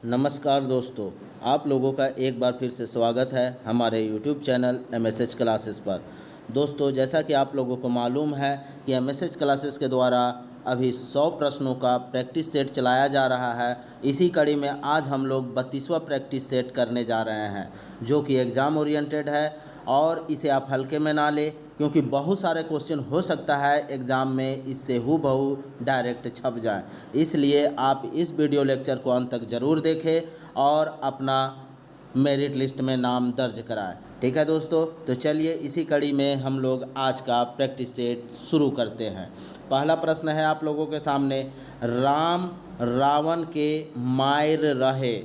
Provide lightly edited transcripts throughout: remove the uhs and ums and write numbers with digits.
नमस्कार दोस्तों, आप लोगों का एक बार फिर से स्वागत है हमारे यूट्यूब चैनल MSH क्लासेस पर। दोस्तों, जैसा कि आप लोगों को मालूम है कि MSH क्लासेस के द्वारा अभी 100 प्रश्नों का प्रैक्टिस सेट चलाया जा रहा है। इसी कड़ी में आज हम लोग 32वां प्रैक्टिस सेट करने जा रहे हैं, जो कि एग्ज़ाम ओरिएंटेड है। और इसे आप हल्के में ना लें, क्योंकि बहुत सारे क्वेश्चन हो सकता है एग्ज़ाम में इससे हूबहू डायरेक्ट छप जाए। इसलिए आप इस वीडियो लेक्चर को अंत तक ज़रूर देखें और अपना मेरिट लिस्ट में नाम दर्ज कराएं। ठीक है दोस्तों, तो चलिए इसी कड़ी में हम लोग आज का प्रैक्टिस सेट शुरू करते हैं। पहला प्रश्न है आप लोगों के सामने, राम रावण के मायर रहे,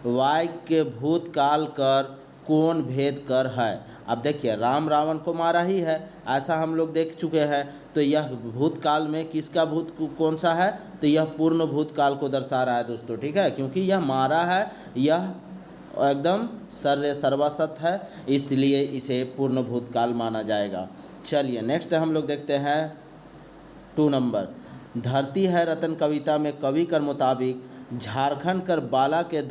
वाक्य भूतकाल कर कौन भेद कर है। अब देखिए, राम रावण को मारा ही है, ऐसा हम लोग देख चुके हैं। तो यह भूतकाल में किसका भूत कौन सा है, तो यह पूर्ण भूतकाल को दर्शा रहा है दोस्तों। ठीक है, क्योंकि यह मारा है, यह एकदम सर्वसत है, इसलिए इसे पूर्ण भूतकाल माना जाएगा। चलिए नेक्स्ट हम लोग देखते हैं 2 नंबर। धरती है रतन कविता में कवि कर मुताबिक झारखंड कर बाला के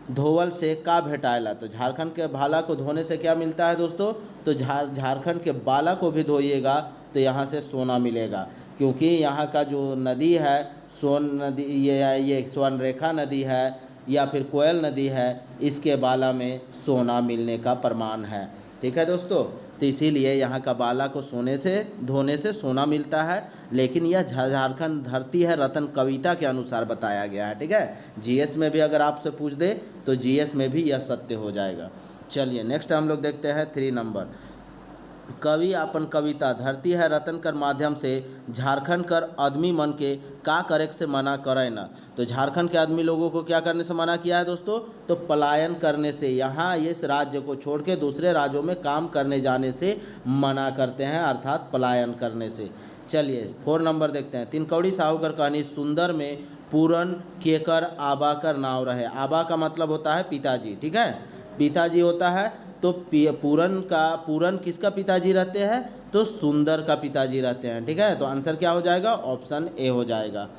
धोवल से का भेटायला। तो झारखंड के भाला को धोने से क्या मिलता है दोस्तों, तो झारखंड के बाला को भी धोइएगा तो यहाँ से सोना मिलेगा, क्योंकि यहाँ का जो नदी है सोन नदी, ये स्वर्णरेखा नदी है या फिर कोयल नदी है, इसके बाला में सोना मिलने का प्रमाण है। ठीक है दोस्तों, तो इसीलिए यहाँ का बाला को धोने से सोना मिलता है। लेकिन यह झारखंड धरती है रतन कविता के अनुसार बताया गया है। ठीक है, जीएस में भी अगर आपसे पूछ दे तो जीएस में भी यह सत्य हो जाएगा। चलिए नेक्स्ट हम लोग देखते हैं 3 नंबर। कवि अपन कविता धरती है रतन कर माध्यम से झारखंड कर आदमी मन के का करे से मना करे न। तो झारखंड के आदमी लोगों को क्या करने से मना किया है दोस्तों, तो पलायन करने से, यहाँ इस राज्य को छोड़ के दूसरे राज्यों में काम करने जाने से मना करते हैं, अर्थात पलायन करने से। चलिए 4 नंबर देखते हैं। तिनकौड़ी साहूकर कहानी सुंदर में पूरन केकर आबा कर नाव रहे। आबा का मतलब होता है पिताजी। ठीक है, पिताजी होता है, तो पूरन किसका पिताजी रहते हैं, तो सुंदर का पिताजी रहते हैं। ठीक है, तो आंसर क्या हो जाएगा, ऑप्शन ए हो जाएगा।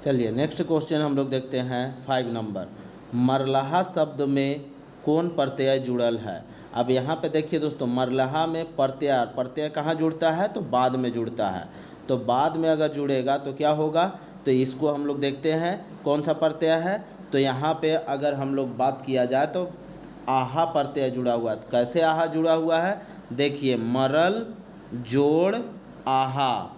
चलिए नेक्स्ट क्वेश्चन हम लोग देखते हैं 5 नंबर। मरलाहा शब्द में कौन प्रत्यय जुड़ल है। अब यहाँ पे देखिए दोस्तों, मरलाहा में प्रत्यय कहाँ जुड़ता है, तो बाद में जुड़ता है। तो बाद में अगर जुड़ेगा तो क्या होगा, तो इसको हम लोग देखते हैं कौन सा प्रत्यय है। तो यहाँ पे अगर हम लोग बात किया जाए तो आहा प्रत्यय जुड़ा हुआ है। कैसे आहा जुड़ा हुआ है, देखिए, मरल जोड़ आहा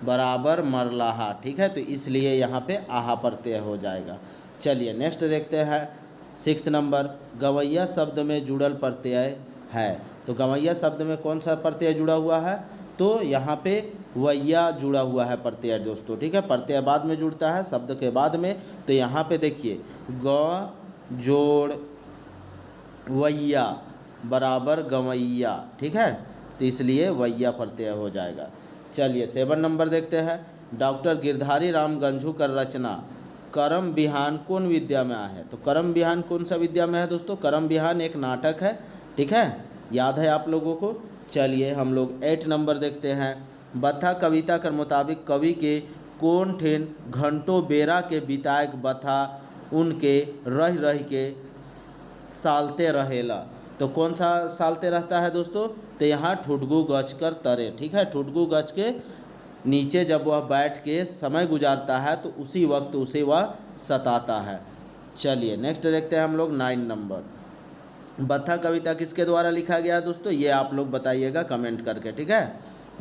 बराबर मरलाहा। ठीक है, तो इसलिए यहाँ पे आहा प्रत्यय हो जाएगा। चलिए नेक्स्ट देखते हैं 6 नंबर। गवैया शब्द में जुड़ल प्रत्यय है। तो गवैया शब्द में कौन सा प्रत्यय जुड़ा हुआ है, तो यहाँ पे वैया जुड़ा हुआ है प्रत्यय दोस्तों। ठीक है, प्रत्यय बाद में जुड़ता है शब्द के बाद में। तो यहाँ पे देखिए, ग जोड़ वैया बराबर गवैया। ठीक है, तो इसलिए वैया प्रत्यय हो जाएगा। चलिए 7 नंबर देखते हैं। डॉक्टर गिरधारी राम गंझू कर रचना करम बिहान कौन विद्या में है। तो करम बिहान कौन सा विद्या में है दोस्तों, करम बिहान एक नाटक है। ठीक है, याद है आप लोगों को। चलिए हम लोग 8 नंबर देखते हैं। बथा कविता के मुताबिक कवि के कौन ठेन घंटों बेरा के बिताएक बथा उनके रह रह के सालते रहेला। तो कौन सा सालते रहता है दोस्तों, तो यहाँ ठुडगू गच कर तरे। ठीक है, ठुडगू गच के नीचे जब वह बैठ के समय गुजारता है तो उसी वक्त उसे वह सताता है। चलिए नेक्स्ट देखते हैं हम लोग 9 नंबर। बथा कविता किसके द्वारा लिखा गया दोस्तों, ये आप लोग बताइएगा कमेंट करके। ठीक है,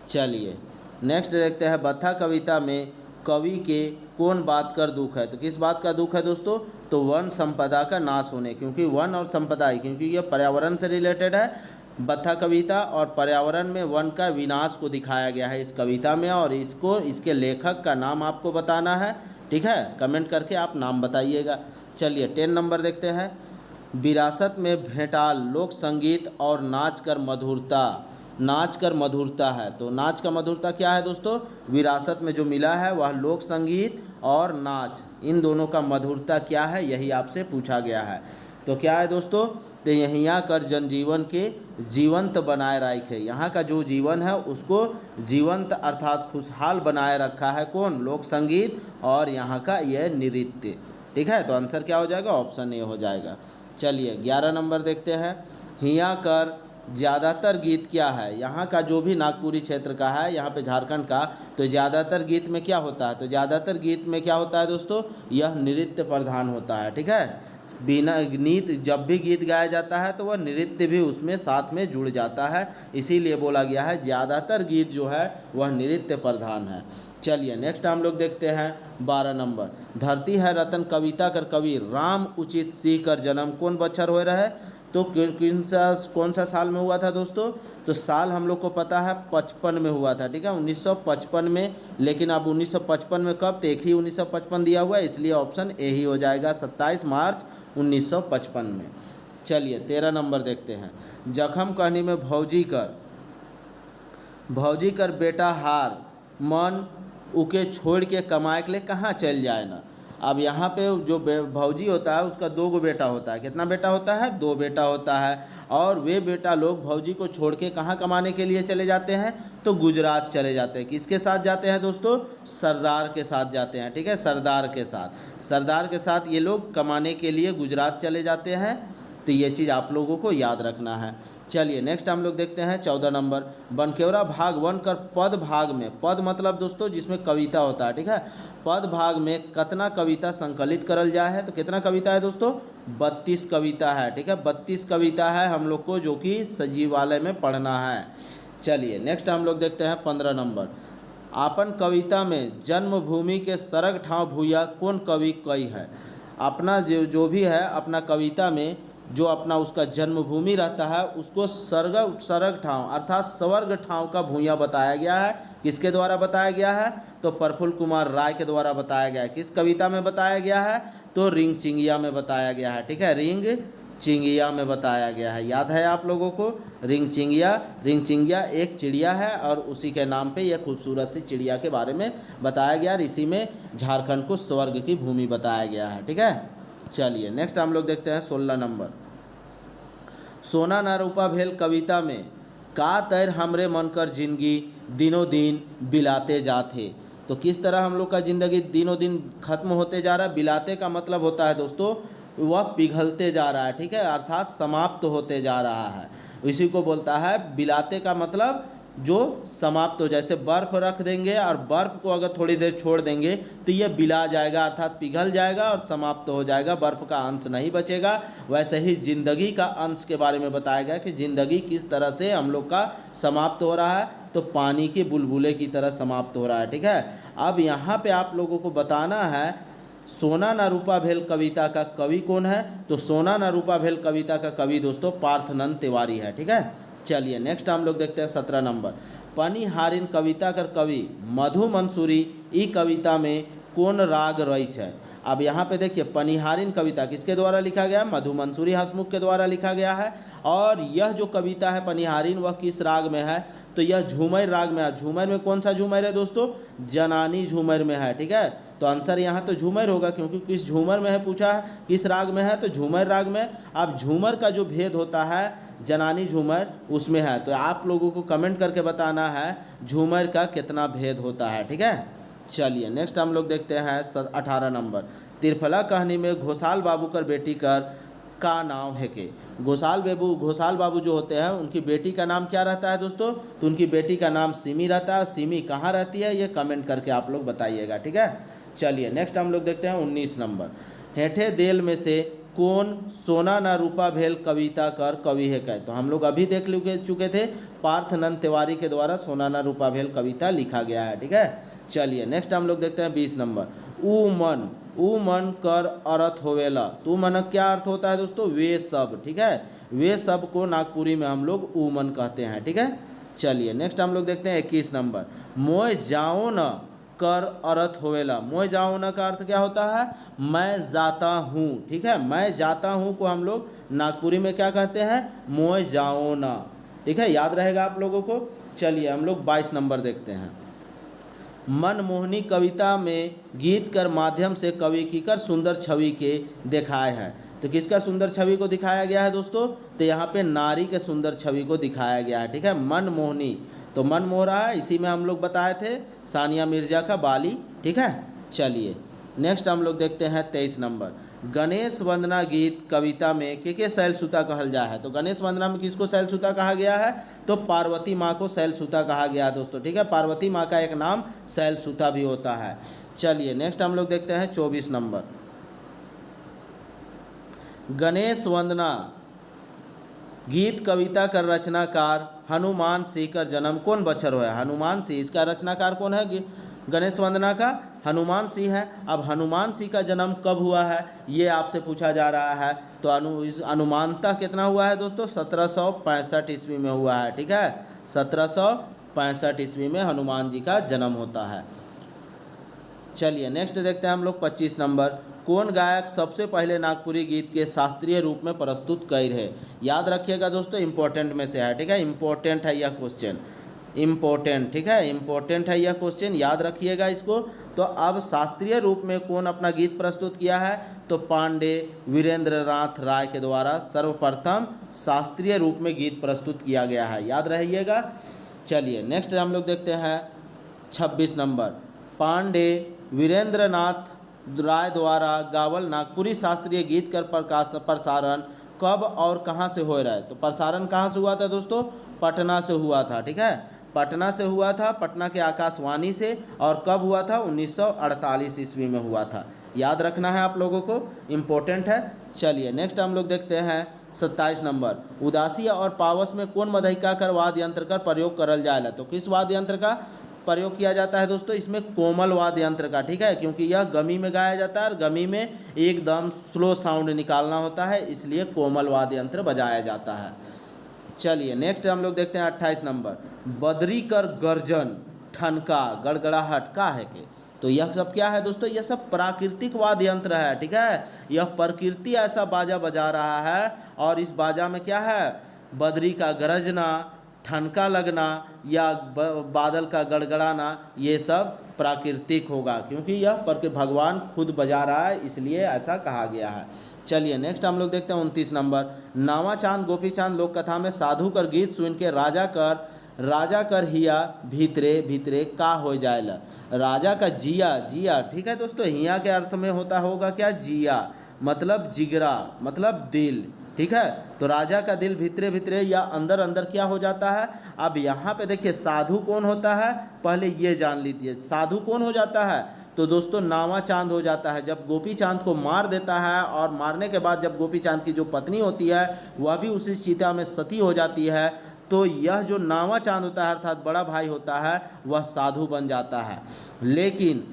चलिए नेक्स्ट देखते हैं। बथा कविता में कवि के कौन बात कर दुख है। तो किस बात का दुख है दोस्तों, तो वन संपदा का नाश होने, क्योंकि वन और संपदा, क्योंकि ये पर्यावरण से रिलेटेड है बथा कविता, और पर्यावरण में वन का विनाश को दिखाया गया है इस कविता में। और इसके लेखक का नाम आपको बताना है। ठीक है, कमेंट करके आप नाम बताइएगा। चलिए 10 नंबर देखते हैं। विरासत में भेंटाल लोक संगीत और नाच कर मधुरता है। तो नाच का मधुरता क्या है दोस्तों, विरासत में जो मिला है वह लोक संगीत और नाच, इन दोनों का मधुरता क्या है, यही आपसे पूछा गया है। तो क्या है दोस्तों, तो यहाँ कर जनजीवन के जीवंत बनाए रखे। यहाँ का जो जीवन है उसको जीवंत अर्थात खुशहाल बनाए रखा है कौन? लोक संगीत और यहाँ का यह नृत्य। ठीक है, तो आंसर क्या हो जाएगा? ऑप्शन ए हो जाएगा। चलिए 11 नंबर देखते हैं। हिया कर ज़्यादातर गीत क्या है? यहाँ का जो भी नागपुरी क्षेत्र का है, यहाँ पे झारखंड का, तो ज़्यादातर गीत में क्या होता है? तो ज़्यादातर गीत में क्या होता है दोस्तों? यह नृत्य प्रधान होता है। ठीक है, बिना गीत जब भी गीत गाया जाता है तो वह नृत्य भी उसमें साथ में जुड़ जाता है, इसीलिए बोला गया है ज़्यादातर गीत जो है वह नृत्य प्रधान है। चलिए नेक्स्ट हम लोग देखते हैं 12 नंबर। धरती है रतन कविता कर कवि राम उचित सी कर जन्म कौन बच्चर हो रहा है? तो कौन सा साल में हुआ था दोस्तों? तो साल हम लोग को पता है 55 में हुआ था। ठीक है, 1955 में। लेकिन अब 1955 में कब? तो एक ही 1955 दिया हुआ है, इसलिए ऑप्शन ए ही हो जाएगा, 27 मार्च 1955 में। चलिए 13 नंबर देखते हैं। जखम कहनी में भौजी कर बेटा हार मन उके छोड़ के कमाए के लिए कहाँ चल जाए ना। अब यहाँ पे जो भौजी होता है उसका 2 बेटा होता है। कितना बेटा होता है? 2 बेटा होता है। और वे बेटा लोग भौजी को छोड़ के कहाँ कमाने के लिए चले जाते हैं? तो गुजरात चले जाते हैं। किसके साथ जाते हैं दोस्तों? सरदार के साथ जाते हैं। ठीक है, सरदार के साथ ये लोग कमाने के लिए गुजरात चले जाते हैं। तो ये चीज़ आप लोगों को याद रखना है। चलिए नेक्स्ट हम लोग देखते हैं 14 नंबर। बनकेवरा भाग 1 कर पद भाग में, पद मतलब दोस्तों जिसमें कविता होता है। ठीक है, पद भाग में कितना कविता संकलित करल जाए है? तो कितना कविता है दोस्तों? 32 कविता है। ठीक है, 32 कविता है हम लोग को, जो कि सचिवालय में पढ़ना है। चलिए नेक्स्ट हम लोग देखते हैं 15 नंबर। आपन कविता में जन्मभूमि के सरग ठाव भूया कौन कवि कई है? अपना जो भी है अपना कविता में जो अपना उसका जन्मभूमि रहता है उसको सरग ठाव अर्थात स्वर्ग ठाव का भूया बताया गया है। किसके द्वारा बताया गया है? तो प्रफुल्ल कुमार राय के द्वारा बताया गया है। किस कविता में बताया गया है? तो रिंग चिंगिया में बताया गया है। ठीक है, रिंग चिंगिया में बताया गया है। याद है आप लोगों को? रिंग चिंगिया एक चिड़िया है और उसी के नाम पे यह खूबसूरत सी चिड़िया के बारे में बताया गया और इसी में झारखंड को स्वर्ग की भूमि बताया गया है। ठीक है, चलिए नेक्स्ट हम लोग देखते हैं 16 नंबर। सोना ना रूपा भेल कविता में का तैर हमरे मन कर जिंदगी दिनों दिन बिलाते जाते। तो किस तरह हम लोग का ज़िंदगी दिनों दिन खत्म होते जा रहा है? बिलाते का मतलब होता है दोस्तों वह पिघलते जा रहा है। ठीक है, अर्थात समाप्त होते जा रहा है, इसी को बोलता है बिलाते का मतलब जो समाप्त हो। जैसे बर्फ़ रख देंगे और बर्फ़ को अगर थोड़ी देर छोड़ देंगे तो यह बिला जाएगा अर्थात पिघल जाएगा और समाप्त हो जाएगा, बर्फ़ का अंश नहीं बचेगा। वैसे ही ज़िंदगी का अंश के बारे में बताया गया कि ज़िंदगी किस तरह से हम लोग का समाप्त हो रहा है, तो पानी के बुलबुले की तरह समाप्त हो रहा है। ठीक है, अब यहाँ पे आप लोगों को बताना है सोना ना रूपा भेल कविता का कवि कौन है? तो सोना ना रूपा भेल कविता का कवि दोस्तों पार्थनंद तिवारी है। ठीक है, चलिए नेक्स्ट हम लोग देखते हैं 17 नंबर। पनिहारिन कविता कर कवि मधु मंसूरी ई कविता में कौन राग रच है? अब यहाँ पे देखिए पनिहारिन कविता किसके द्वारा लिखा गया? मधु मंसूरी हंसमुख के द्वारा लिखा गया है। और यह जो कविता है पनिहारिन वह किस राग में है? तो यह झूमर राग में है। झूमर में कौन सा झूमर है दोस्तों? जनानी झूमर में है। ठीक है, तो आंसर यहाँ तो झूमर होगा, क्योंकि किस झूमर में है पूछा है, किस राग में है? तो झूमर राग में। अब झूमर का जो भेद होता है जनानी झूमर उसमें है, तो आप लोगों को कमेंट करके बताना है झूमर का कितना भेद होता है। ठीक है, चलिए नेक्स्ट हम लोग देखते हैं 18 नंबर। तिरफला कहानी में घोषाल बाबू कर बेटी कर का नाम है के? घोषाल बाबू जो होते हैं उनकी बेटी का नाम क्या रहता है दोस्तों? तो उनकी बेटी का नाम सिमी रहता है। सिमी कहाँ रहती है ये कमेंट करके आप लोग बताइएगा। ठीक है, चलिए नेक्स्ट हम लोग देखते हैं 19 नंबर। हेठे देल में से कौन सोना ना रूपा भेल कविता कर कवि है कह? तो हम लोग अभी देख चुके थे पार्थनंद तिवारी के द्वारा सोना ना रूपा भेल कविता लिखा गया है। ठीक है, चलिए नेक्स्ट हम लोग देखते हैं 20 नंबर। ऊ मन कर अर्थ होवेला। तो मन क्या अर्थ होता है दोस्तों? वे सब। ठीक है, वे सब को नागपुरी में हम लोग ऊ मन कहते हैं। ठीक है, चलिए नेक्स्ट हम लोग देखते हैं 21 नंबर। मोय जाओ न कर अर्थ होवेला। मोय जाओ न का अर्थ क्या होता है? मैं जाता हूँ। ठीक है, मैं जाता हूँ को हम लोग नागपुरी में क्या कहते हैं? मोय जाओ न। ठीक है, याद रहेगा आप लोगों को। चलिए हम लोग 22 नंबर देखते हैं। मनमोहनी कविता में गीत कर माध्यम से कवि की कर सुंदर छवि के दिखाए हैं। तो किसका सुंदर छवि को दिखाया गया है दोस्तों? तो यहाँ पे नारी के सुंदर छवि को दिखाया गया है, ठीक है। मनमोहनी, तो मन मोह रहा है, इसी में हम लोग बताए थे सानिया मिर्जा का बाली, ठीक है। चलिए नेक्स्ट हम लोग देखते हैं 23 नंबर। गणेश वंदना गीत कविता में के शैलसुता कहल जा है। तो गणेश वंदना में किसको शैलसुता कहा गया है? तो पार्वती माँ को शैलसुता कहा गया है दोस्तों, ठीक है। पार्वती माँ का एक नाम शैलसुता भी होता है। चलिए नेक्स्ट हम लोग देखते हैं 24 नंबर। गणेश वंदना गीत कविता का रचनाकार हनुमान सिंह का जन्म कौन बच्चर हुआ है? हनुमान सिंह, इसका रचनाकार कौन है? गणेश वंदना का हनुमान सिंह है। अब हनुमान सिंह का जन्म कब हुआ है ये आपसे पूछा जा रहा है। तो अनुमानतः कितना हुआ है दोस्तों? 1765 ईस्वी में हुआ है, ठीक है। 1765 ईस्वी में हनुमान जी का जन्म होता है। चलिए नेक्स्ट देखते हैं हम लोग 25 नंबर। कौन गायक सबसे पहले नागपुरी गीत के शास्त्रीय रूप में प्रस्तुत कर है? याद रखिएगा दोस्तों, इंपॉर्टेंट में से है, ठीक है। इंपॉर्टेंट है यह क्वेश्चन, इम्पोर्टेंट, ठीक है। इम्पोर्टेंट है यह क्वेश्चन, याद रखिएगा इसको। तो अब शास्त्रीय रूप में कौन अपना गीत प्रस्तुत किया है? तो पांडे वीरेंद्रनाथ राय के द्वारा सर्वप्रथम शास्त्रीय रूप में गीत प्रस्तुत किया गया है, याद रहिएगा। चलिए नेक्स्ट हम लोग देखते हैं 26 नंबर। पांडे वीरेंद्रनाथ राय द्वारा गावल नागपुरी शास्त्रीय गीत का प्रसारण कब और कहाँ से हो रहा है? तो प्रसारण कहाँ से हुआ था दोस्तों? पटना से हुआ था, ठीक है। पटना से हुआ था, पटना के आकाशवाणी से। और कब हुआ था? 1948 ईस्वी में हुआ था, याद रखना है आप लोगों को, इम्पोर्टेंट है। चलिए नेक्स्ट हम लोग देखते हैं 27 नंबर। उदासी और पावस में कौन मधुलिका कर वाद्य यंत्र का प्रयोग करल जाएगा? तो किस वाद्य यंत्र का प्रयोग किया जाता है दोस्तों? इसमें कोमल वाद्य यंत्र का, ठीक है, क्योंकि यह गमी में गाया जाता है और गमी में एकदम स्लो साउंड निकालना होता है, इसलिए कोमल वाद्य यंत्र बजाया जाता है। चलिए नेक्स्ट हम लोग देखते हैं 28 नंबर। बदरी कर गर्जन ठनका गड़गड़ाहट का है के? तो यह सब क्या है दोस्तों? यह सब प्राकृतिक वाद्य यंत्र है, ठीक है। यह प्रकृति ऐसा बाजा बजा रहा है और इस बाजा में क्या है? बदरी का गरजना, ठनका लगना या बादल का गड़गड़ाना, ये सब प्राकृतिक होगा, क्योंकि यह भगवान खुद बजा रहा है, इसलिए ऐसा कहा गया है। चलिए नेक्स्ट हम लोग देखते हैं 29 नंबर। नावा चांद गोपी चांद लोक कथा में साधु कर गीत सुन के राजा कर हिया भीतरे भीतरे का हो जाएला? राजा का जिया, जिया, ठीक है दोस्तों। हिया के अर्थ में होता होगा क्या? जिया, मतलब जिगरा, मतलब दिल, ठीक है। तो राजा का दिल भीतरे भीतरे या अंदर अंदर क्या हो जाता है? अब यहाँ पे देखिए साधु कौन होता है, पहले ये जान लीजिए। साधु कौन हो जाता है? तो दोस्तों नावा चांद हो जाता है। जब गोपी चांद को मार देता है और मारने के बाद जब गोपी चांद की जो पत्नी होती है वह भी उसी चिता में सती हो जाती है, तो यह जो नावा चांद होता है अर्थात बड़ा भाई होता है वह साधु बन जाता है। लेकिन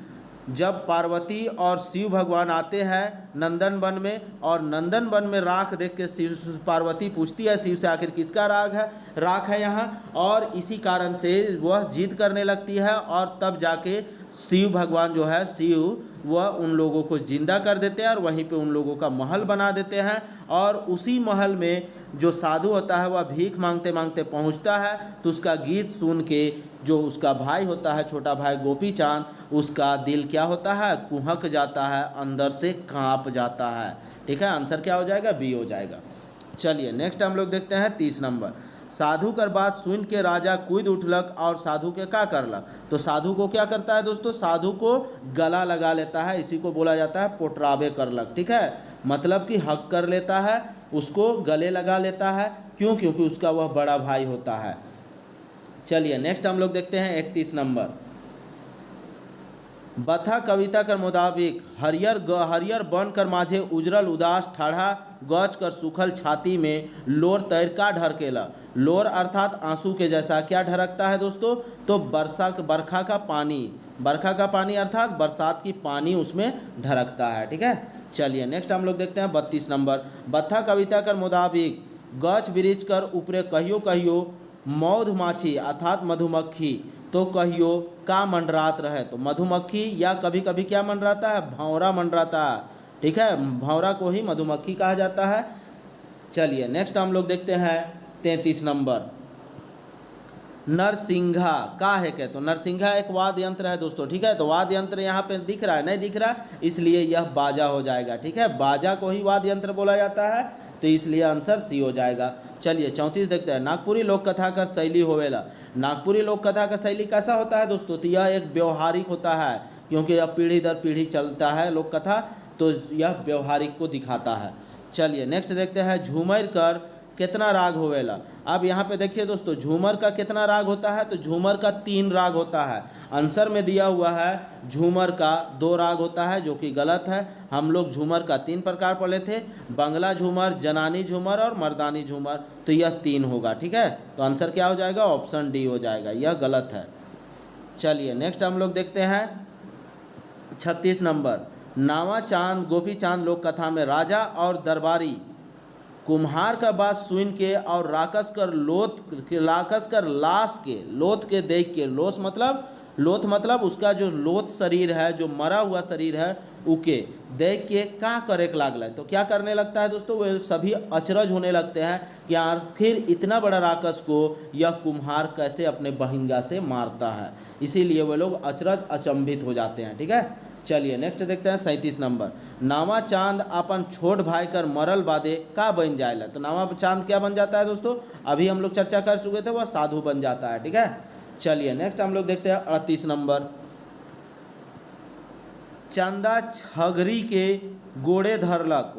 जब पार्वती और शिव भगवान आते हैं नंदन वन में, और नंदन वन में राख देख के शिव पार्वती पूछती है शिव से आखिर किसका राख है यहाँ, और इसी कारण से वह जिद करने लगती है और तब जाके शिव भगवान जो है शिव वह उन लोगों को जिंदा कर देते हैं और वहीं पे उन लोगों का महल बना देते हैं। और उसी महल में जो साधु होता है वह भीख मांगते मांगते पहुंचता है, तो उसका गीत सुन के जो उसका भाई होता है, छोटा भाई गोपी चांद, उसका दिल क्या होता है? कुहक जाता है, अंदर से कांप जाता है, ठीक है। आंसर क्या हो जाएगा? बी हो जाएगा। चलिए नेक्स्ट हम लोग देखते हैं 30 नंबर। साधु कर बात सुन के राजा कूद उठलक और साधु के क्या करलक? तो साधु को क्या करता है दोस्तों? साधु को गला लगा लेता है, इसी को बोला जाता है पोटराबे करलक, ठीक है। मतलब कि हक कर लेता है, उसको गले लगा लेता है। क्यों? क्योंकि उसका वह बड़ा भाई होता है। चलिए नेक्स्ट हम लोग देखते हैं 31 नंबर। बथा कविता कर मुताबिक हरियर बन कर माझे उजरल उदास ठाढ़ा गच कर सूखल छाती में लोर तैर का ढरकेला? लोर अर्थात आंसू के जैसा क्या ढरकता है दोस्तों? तो बरखा का पानी अर्थात बरसात की पानी उसमें ढरकता है, ठीक है। चलिए नेक्स्ट हम लोग देखते हैं 32 नंबर। बथा कविता कर मुताबिक गच बिरिच कर ऊपरे कहियो मौधमाछी अर्थात मधुमक्खी, तो कहियो का मंडरात रहे? तो मधुमक्खी या कभी कभी क्या मंडराता है? भंवरा मंडराता है, ठीक है। भंवरा को ही मधुमक्खी कहा जाता है। चलिए नेक्स्ट हम लोग देखते हैं 33 नंबर। नरसिंघा का है क्या? तो नरसिंघा एक वाद्य यंत्र है दोस्तों, ठीक है। तो वाद्य यंत्र यहाँ पे दिख रहा है, नहीं दिख रहा, इसलिए यह बाजा हो जाएगा, ठीक है। बाजा को ही वाद्य यंत्र बोला जाता है, तो इसलिए आंसर सी हो जाएगा। चलिए 34 देखते हैं। नागपुरी लोक कथा का शैली होवेला। नागपुरी लोक कथा का शैली कैसा होता है दोस्तों? तो यह एक व्यवहारिक होता है, क्योंकि यह पीढ़ी दर पीढ़ी चलता है लोक कथा, तो यह व्यवहारिक को दिखाता है। चलिए नेक्स्ट देखते हैं। झूमर कर कितना राग होवेला। अब यहाँ पे देखिए दोस्तों, झूमर का कितना राग होता है? तो झूमर का 3 राग होता है। आंसर में दिया हुआ है झूमर का 2 राग होता है, जो कि गलत है। हम लोग झूमर का 3 प्रकार पढ़े थे, बंगला झूमर, जनानी झूमर और मर्दानी झूमर, तो यह 3 होगा, ठीक है। तो आंसर क्या हो जाएगा? ऑप्शन डी हो जाएगा, यह गलत है। चलिए नेक्स्ट हम लोग देखते हैं 36 नंबर। नावा चांद गोपी चांद लोक कथा में राजा और दरबारी कुम्हार का बात सुन के और राकस कर लाश के लोथ के देख के, लोथ मतलब उसका जो लोथ शरीर है, जो मरा हुआ शरीर है, उके देख के का करे लागल है। तो क्या करने लगता है दोस्तों? वे सभी अचरज होने लगते हैं कि आखिर इतना बड़ा राकस को यह कुम्हार कैसे अपने बहिंगा से मारता है, इसीलिए वे लोग अचरज अचंभित हो जाते हैं, ठीक है। चलिए नेक्स्ट देखते हैं 37 नंबर। नावा चांद अपन छोट भाई कर मरल बादे का बन जाएला। तो नावा चांद क्या बन जाता है दोस्तों? अभी हम लोग चर्चा कर चुके थे, वह साधु बन जाता है, ठीक है। चलिए नेक्स्ट हम लोग देखते हैं 38 नंबर। चंदा छगरी के गोड़े धरलक।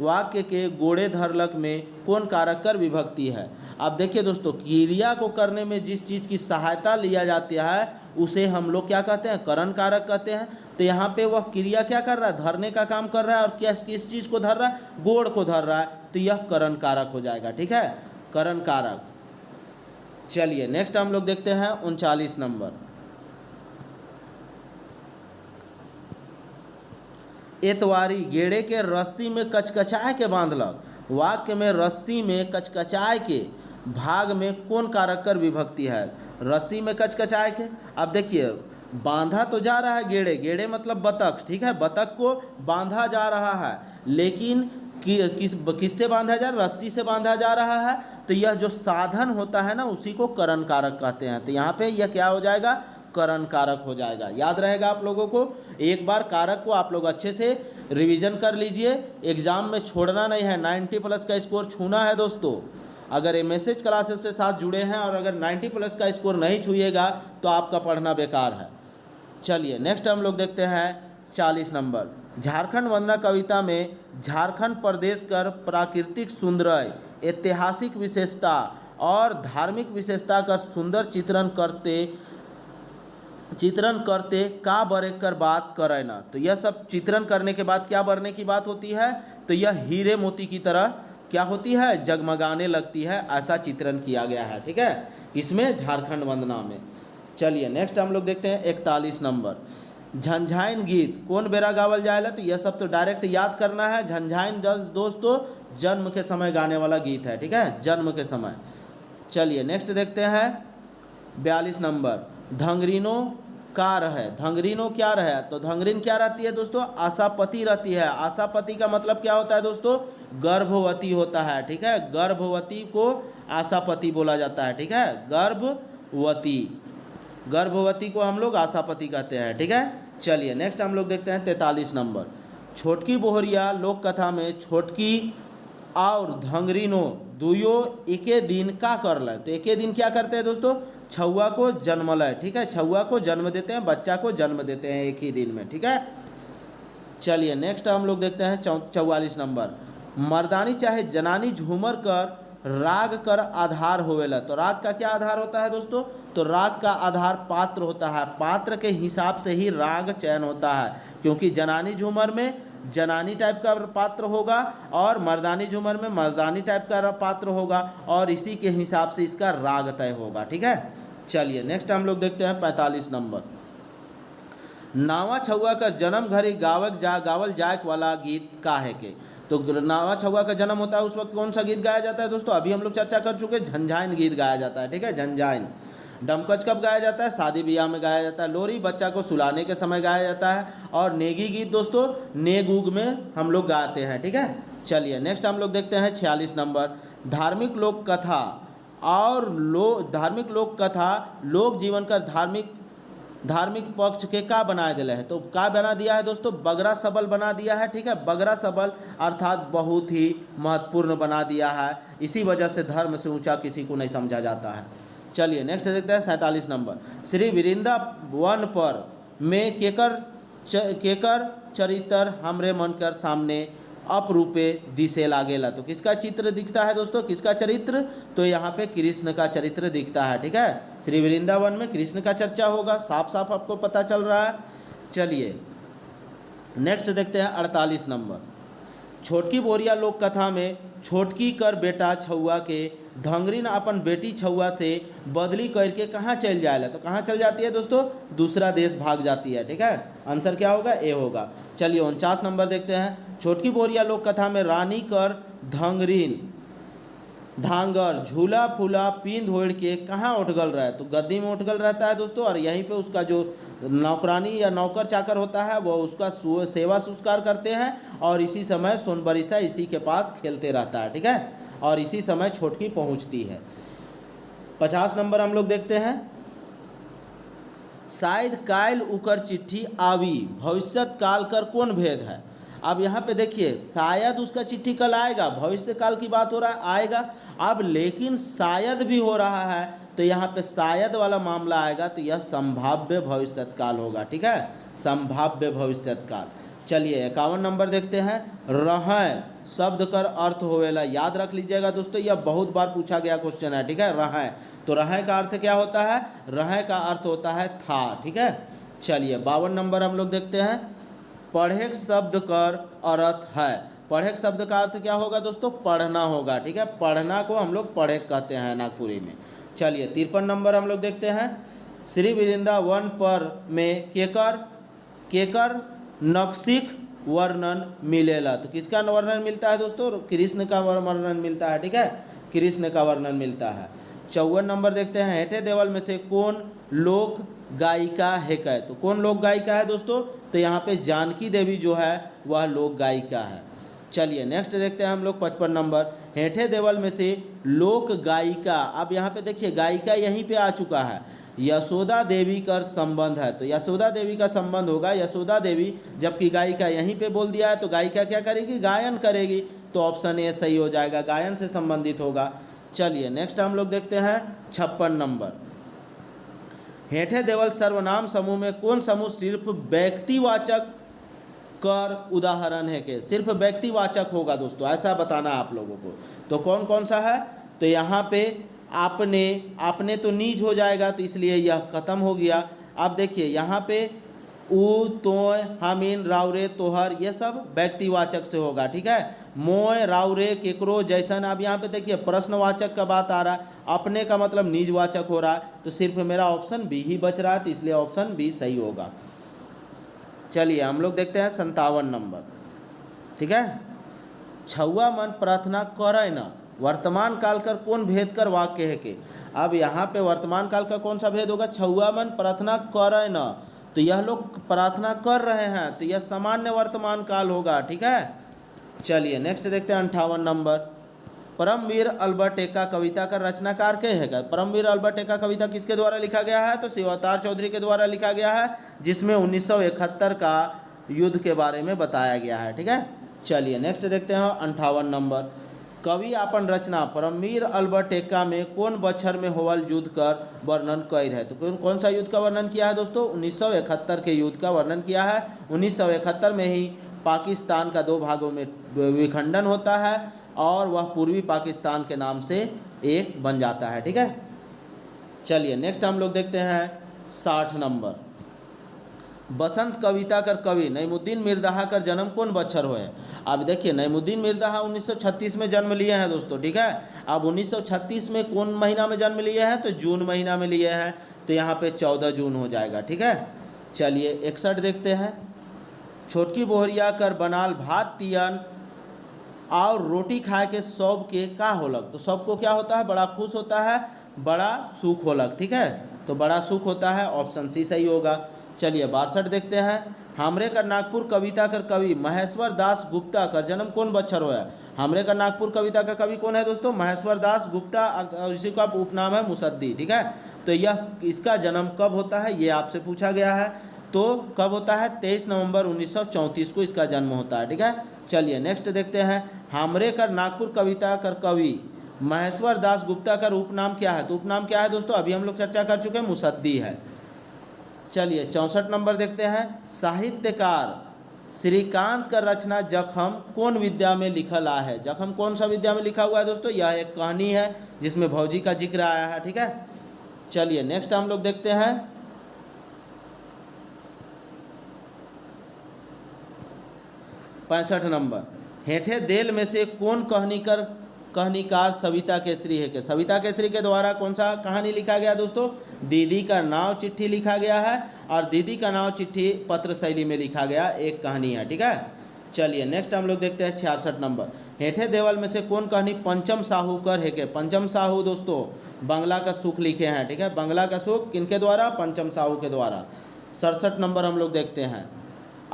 वाक्य के गोड़े धरलक में कौन कारक कर विभक्ति है? अब देखिए दोस्तों, क्रिया को करने में जिस चीज़ की सहायता लिया जाती है उसे हम लोग क्या कहते हैं? करण कारक कहते हैं। तो यहाँ पे वह क्रिया क्या कर रहा है? धरने का काम कर रहा है, और क्या किस चीज़ को धर रहा है? गोड़ को धर रहा है, तो यह करण कारक हो जाएगा, ठीक है, करण कारक। चलिए नेक्स्ट हम लोग देखते हैं 39 नंबर। एतवारी गेड़े के रस्सी में कचकचाए के बांधलक। वाक्य में रस्सी में कचकचाए के भाग में कौन कारक कर विभक्ति है? रस्सी में कचकचाए के, अब देखिए बांधा तो जा रहा है गेड़े मतलब बतख, ठीक है, बतख को बांधा जा रहा है, लेकिन किससे बांधा जा रहा है? रस्सी से बांधा जा रहा है। तो यह जो साधन होता है ना, उसी को करण कारक कहते हैं। तो यहाँ पे यह क्या हो जाएगा? करण कारक हो जाएगा। याद रहेगा आप लोगों को, एक बार कारक को आप लोग अच्छे से रिवीजन कर लीजिए, एग्जाम में छोड़ना नहीं है। 90+ का स्कोर छूना है दोस्तों। अगर MSH क्लासेस के साथ जुड़े हैं और अगर 90+ का स्कोर नहीं छूएगा तो आपका पढ़ना बेकार है। चलिए नेक्स्ट हम लोग देखते हैं 40 नंबर। झारखंड वंदना कविता में झारखंड प्रदेश कर प्राकृतिक सौंदर्य, ऐतिहासिक विशेषता और धार्मिक विशेषता का सुंदर चित्रण करते का बरे कर बात करे ना। तो यह सब चित्रण करने के बाद क्या बरने की बात होती है? तो यह हीरे मोती की तरह क्या होती है? जगमगाने लगती है, ऐसा चित्रण किया गया है, ठीक है, इसमें झारखंड वंदना में। चलिए नेक्स्ट हम लोग देखते हैं 41 नंबर। झंझाइन गीत कौन बेरा गावल जाएला? तो यह सब तो डायरेक्ट याद करना है। झंझाइन दोस्तों जन्म के समय गाने वाला गीत है, ठीक है, जन्म के समय। चलिए नेक्स्ट देखते हैं 42 नंबर। धंगरीनो का रहे। धंगरीनो क्या रहे? तो धंगरीन क्या रहती है दोस्तों? आशापति रहती है। आशापति का मतलब क्या होता है दोस्तों? गर्भवती होता है, ठीक है, गर्भवती को आशापति बोला जाता है, ठीक है, गर्भवती को हम लोग आशापति कहते हैं, ठीक है। चलिए नेक्स्ट हम लोग देखते हैं 43 नंबर। छोटकी बोहरिया लोक कथा में छोटकी और धंगरीनो दुयो एके दिन का करल। तो एके दिन क्या करते हैं दोस्तों? छुआ को जन्मल, ठीक है, छुआ को जन्म देते हैं, बच्चा को जन्म देते हैं एक ही दिन में, ठीक है। चलिए नेक्स्ट हम लोग देखते हैं 44 नंबर। मर्दानी चाहे जनानी झूमर कर राग कर आधार होवेला। तो राग का क्या आधार होता है दोस्तों? तो राग का आधार पात्र होता है। पात्र के हिसाब से ही राग चयन होता है, क्योंकि जनानी झूमर में जनानी टाइप का पात्र होगा और मर्दानी झूमर में मर्दानी टाइप का पात्र होगा, और इसी के हिसाब से इसका राग तय होगा, ठीक है। चलिए नेक्स्ट हम लोग देखते हैं 45 नंबर। नावा छुआ का जन्म घड़ी गावल जाए वाला गीत का है के। तो नावा छुआ का जन्म होता है उस वक्त कौन सा गीत गाया जाता है दोस्तों? अभी हम लोग चर्चा कर चुके, झंझाइन गीत गाया जाता है, ठीक है, झंझाइन। डमकच कब गाया जाता है? शादी ब्याह में गाया जाता है। लोरी बच्चा को सुलाने के समय गाया जाता है। और नेगी गीत दोस्तों नेग उग में हम लोग गाते हैं, ठीक है। चलिए नेक्स्ट हम लोग देखते हैं 46 नंबर। धार्मिक लोक कथा और धार्मिक लोक कथा लोक जीवन का धार्मिक पक्ष के का बना दिले है, तो का बना दिया है दोस्तों, बगरा सबल बना दिया है। ठीक है, बगरा सबल अर्थात बहुत ही महत्वपूर्ण बना दिया है। इसी वजह से धर्म से ऊंचा किसी को नहीं समझा जाता है। चलिए नेक्स्ट देखते हैं 47 नंबर। श्री वृंदावन पर में केकर चरित्र हमरे मन कर सामने अपरूपे दिसे लागेला। तो किसका चित्र दिखता है दोस्तों, किसका चरित्र, तो यहाँ पे कृष्ण का चरित्र दिखता है। ठीक है, श्री वृंदावन में कृष्ण का चर्चा होगा, साफ साफ आपको पता चल रहा है। चलिए नेक्स्ट देखते हैं 48 नंबर। छोटकी बोरिया लोक कथा में छोटकी कर बेटा छुआ के धंगरीन अपन बेटी छुआ से बदली करके कहाँ चल जाएगा, तो कहाँ चल जाती है दोस्तों, दूसरा देश भाग जाती है। ठीक है, आंसर क्या होगा, ए होगा। चलिए 49 नंबर देखते हैं। छोटकी बोरिया लोक कथा में रानी कर धंगरीन धांगर झूला फूला पींद होड़ के कहाँ उठगल रहा है, तो गद्दी में उठगल रहता है दोस्तों, और यहीं पे उसका जो नौकरानी या नौकर चाकर होता है वो उसका सेवा संस्कार करते हैं, और इसी समय सोनबरिसा इसी के पास खेलते रहता है। ठीक है, और इसी समय छोटकी पहुंचती है। 50 नंबर हम लोग देखते हैं। शायद काल उकर चिट्ठी आवी भविष्यत काल कर कौन भेद है। अब यहाँ पे देखिए, शायद उसका चिट्ठी कल आएगा, भविष्य काल की बात हो रहा है, आएगा। अब लेकिन शायद भी हो रहा है, तो यहाँ पे शायद वाला मामला आएगा, तो यह संभाव्य भविष्यत काल होगा। ठीक है, संभाव्य भविष्यत काल। चलिए 51 नंबर देखते हैं। रहें शब्द कर अर्थ होवेला, याद रख लीजिएगा दोस्तों, यह बहुत बार पूछा गया क्वेश्चन है। ठीक है, रहें, तो रहें का अर्थ क्या होता है, रहें का अर्थ होता है था। ठीक है, चलिए 52 नंबर हम लोग देखते हैं। पढ़े शब्द कर अर्थ है, पढ़े शब्द का अर्थ क्या होगा दोस्तों, पढ़ना होगा। ठीक है, पढ़ना को हम लोग पढ़े कहते हैं नागपुरी में। चलिए 53 नंबर हम लोग देखते हैं। श्री वृंदावन पर में केकर नक्सिक वर्णन मिलेला, तो किसका वर्णन मिलता है दोस्तों, कृष्ण का वर्णन मिलता है। ठीक है, कृष्ण का वर्णन मिलता है। 54 नंबर देखते हैं। हेठे देवल में से कौन लोक गायिका है, तो कौन लोक गायिका है दोस्तों, तो यहाँ पे जानकी देवी जो है वह लोक गायिका है। चलिए नेक्स्ट देखते हैं हम लोग 55 नंबर। हेठे देवल में से लोक गायिका, अब यहाँ पे देखिए गायिका यहीं पे आ चुका है, यशोदा देवी का संबंध है, तो यशोदा देवी का संबंध होगा यशोदा देवी, जबकि गायिका यहीं पे बोल दिया है, तो गायिका क्या करेगी, गायन करेगी, तो ऑप्शन ए सही हो जाएगा, गायन से संबंधित होगा। चलिए नेक्स्ट हम लोग देखते हैं 56 नंबर। हेठे देवल सर्वनाम समूह में कौन समूह सिर्फ व्यक्तिवाचक कर उदाहरण है, के सिर्फ व्यक्तिवाचक होगा दोस्तों, ऐसा बताना है आप लोगों को। तो कौन कौन सा है, तो यहाँ पे आपने तो नीज हो जाएगा, तो इसलिए यह खत्म हो गया। अब देखिए यहाँ पे उ तोय हमीन राउरे तोहर ये सब व्यक्तिवाचक से होगा। ठीक है, मोय राउरे केकरो जैसन, अब यहाँ पे देखिए प्रश्नवाचक का बात आ रहा है, अपने का मतलब निजवाचक हो रहा है, तो सिर्फ मेरा ऑप्शन बी ही बच रहा है, तो इसलिए ऑप्शन बी सही होगा। चलिए हम लोग देखते हैं 57 नंबर। ठीक है, छुआ मन प्रार्थना करे न वर्तमान काल कर कौन भेद कर वाक्य है के। अब यहाँ पे वर्तमान काल का कौन सा भेद होगा, छुआ मन प्रार्थना करे न, तो यह लोग प्रार्थना कर रहे हैं, तो यह सामान्य वर्तमान काल होगा। ठीक है, चलिए नेक्स्ट देखते हैं 58 नंबर। परमवीर अल्बर्ट एक्का कविता का रचनाकार के है। परमवीर अल्बर्ट एक्का कविता किसके द्वारा लिखा गया है, तो शिवावतार चौधरी के द्वारा लिखा गया है, जिसमें 1971 का युद्ध के बारे में बताया गया है। ठीक है, चलिए नेक्स्ट देखते हैं 58 नंबर। कवि अपन रचना परमवीर अल्बर्ट एक्का में कौन बच्छर में होवल युद्ध कर वर्णन कर है, तो कौन सा युद्ध का वर्णन किया है दोस्तों, 1971 के युद्ध का वर्णन किया है। 1971 में ही पाकिस्तान का 2 भागों में विखंडन होता है, और वह पूर्वी पाकिस्तान के नाम से एक बन जाता है। ठीक है, चलिए नेक्स्ट हम लोग देखते हैं 60 नंबर। बसंत कविता कर कवि नईमुद्दीन मिर्ज़ा कर जन्म कौन बच्छर हुए। अब देखिए नईमुद्दीन मिर्ज़ा 1936 में जन्म लिए हैं दोस्तों। ठीक है, अब 1936 में कौन महीना में जन्म लिए हैं, तो जून महीना में लिए हैं, तो यहाँ पे 14 जून हो जाएगा। ठीक है, चलिए 61 देखते हैं। छोटकी बोहरिया कर बनाल भात तियन और रोटी खाए के सब के का होलक, तो सबको क्या होता है, बड़ा खुश होता है, बड़ा सुख होलक। ठीक है, तो बड़ा सुख होता है, ऑप्शन सी सही होगा। चलिए 62 देखते हैं। हमरे कर नागपुर कविता कर कवि महेश्वर दास गुप्ता कर जन्म कौन बच्छर होया। हमरे कर नागपुर कविता का कवि कौन है दोस्तों, महेश्वर दास गुप्ता, और इसी का उपनाम है मुसद्दी। ठीक है, तो यह इसका जन्म कब होता है ये आपसे पूछा गया है। तो कब होता है, 23 नवंबर 1934 को इसका जन्म होता है। ठीक है, चलिए नेक्स्ट देखते हैं। हमरे कर नागपुर कविता कर कवि महेश्वर दास गुप्ता का उपनाम क्या है। तो उपनाम क्या है दोस्तों, अभी हम लोग चर्चा कर चुके हैं, मुसद्दी है। चलिए 64 नंबर देखते हैं। साहित्यकार श्रीकांत का रचना जखम कौन विद्या में लिखल आ है। जखम कौन सा विद्या में लिखा हुआ है दोस्तों, यह एक कहानी है जिसमें भौजी का जिक्र आया है। ठीक है, चलिए नेक्स्ट हम लोग देखते हैं। 65 नंबर। हेठे देल में से कौन कहानीकार सविता केसरी है। के सविता केसरी के द्वारा कौन सा कहानी लिखा गया दोस्तों, दीदी का नाव चिट्ठी लिखा गया है, और दीदी का नाव चिट्ठी पत्र शैली में लिखा गया एक कहानी है। ठीक है, चलिए नेक्स्ट हम लोग देखते हैं 66 नंबर। हेठे देवल में से कौन कहानी पंचम साहू कर है। के पंचम साहू दोस्तों बंगला का सुख लिखे हैं। ठीक है, बंगला का सुख किनके द्वारा, पंचम साहू के द्वारा। 67 नंबर हम लोग देखते हैं।